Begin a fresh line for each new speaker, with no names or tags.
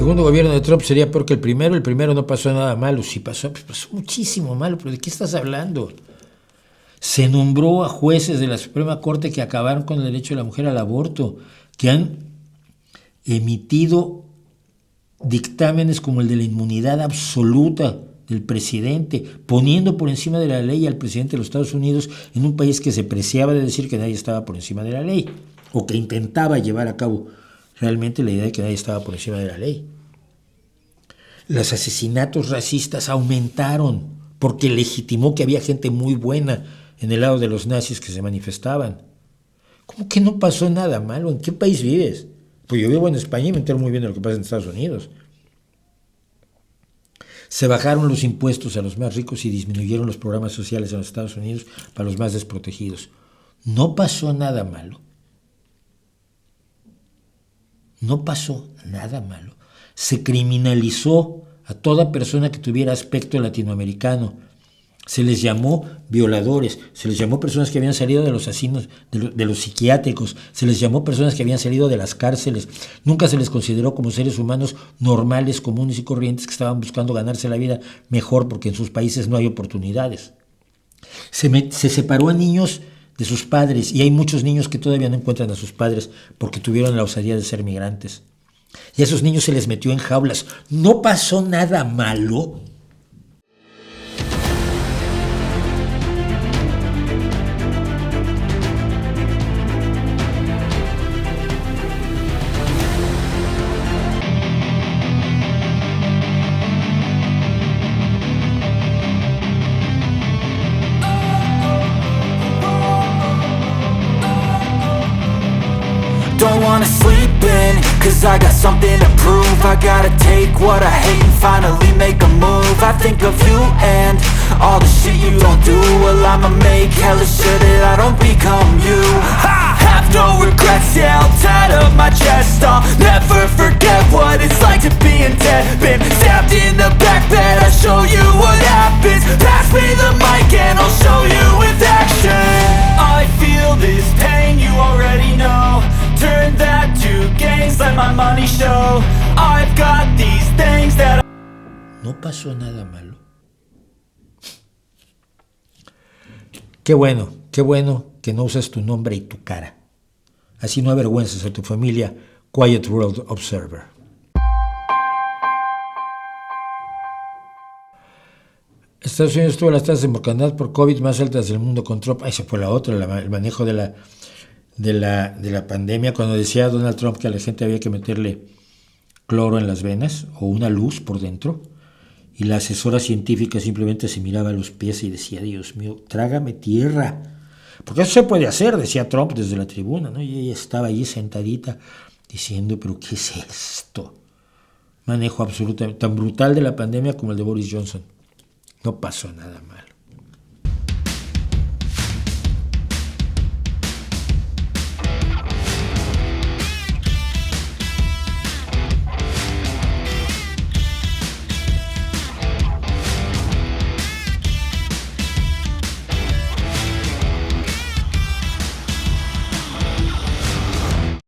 segundo gobierno de Trump sería peor que el primero. El primero no pasó nada malo. Sí pasó, pues pasó muchísimo malo. ¿Pero de qué estás hablando? Se nombró a jueces de la Suprema Corte que acabaron con el derecho de la mujer al aborto, que han emitido dictámenes como el de la inmunidad absoluta del presidente, poniendo por encima de la ley al presidente de los Estados Unidos en un país que se preciaba de decir que nadie estaba por encima de la ley, o que intentaba llevar a cabo realmente la idea de que nadie estaba por encima de la ley. Los asesinatos racistas aumentaron porque legitimó que había gente muy buena en el lado de los nazis que se manifestaban. ¿Cómo que no pasó nada malo? ¿En qué país vives? Pues yo vivo en España y me entero muy bien de lo que pasa en Estados Unidos. Se bajaron los impuestos a los más ricos y disminuyeron los programas sociales en los Estados Unidos para los más desprotegidos. No pasó nada malo. No pasó nada malo. Se criminalizó a toda persona que tuviera aspecto latinoamericano. Se les llamó violadores, se les llamó personas que habían salido de los asilos, de los psiquiátricos, se les llamó personas que habían salido de las cárceles. Nunca se les consideró como seres humanos normales, comunes y corrientes que estaban buscando ganarse la vida mejor porque en sus países no hay oportunidades. Se separó a niños de sus padres y hay muchos niños que todavía no encuentran a sus padres porque tuvieron la osadía de ser migrantes. Y a esos niños se les metió en jaulas. ¿No pasó nada malo?
Don't wanna sleep in, cause I got something to prove. I gotta take what I hate and finally make a move. I think of you and all the shit you don't do. Well, I'ma make hella sure that I don't become you. I have no regrets, yeah, I'll tie up my chest. I'll never forget what it's like to be in debt. Been stabbed in the back bed, I'll show you what happens. Pass me the mic and I'll show you with action. I feel this pain, you already know. Turn that to gains, let my money show. I've got these things that
No pasó nada malo. Qué bueno que no usas tu nombre y tu cara. Así no avergüenzas a tu familia. Quiet World Observer. Estados Unidos tuvo las tasas de mortandad por COVID más altas del mundo con Trump. Esa fue la otra, el manejo de la pandemia, cuando decía Donald Trump que a la gente había que meterle cloro en las venas o una luz por dentro, y la asesora científica simplemente se miraba a los pies y decía, Dios mío, trágame tierra, porque eso se puede hacer, decía Trump desde la tribuna, ¿no? Y ella estaba allí sentadita diciendo, pero ¿qué es esto? Manejo absolutamente tan brutal de la pandemia como el de Boris Johnson. No pasó nada malo.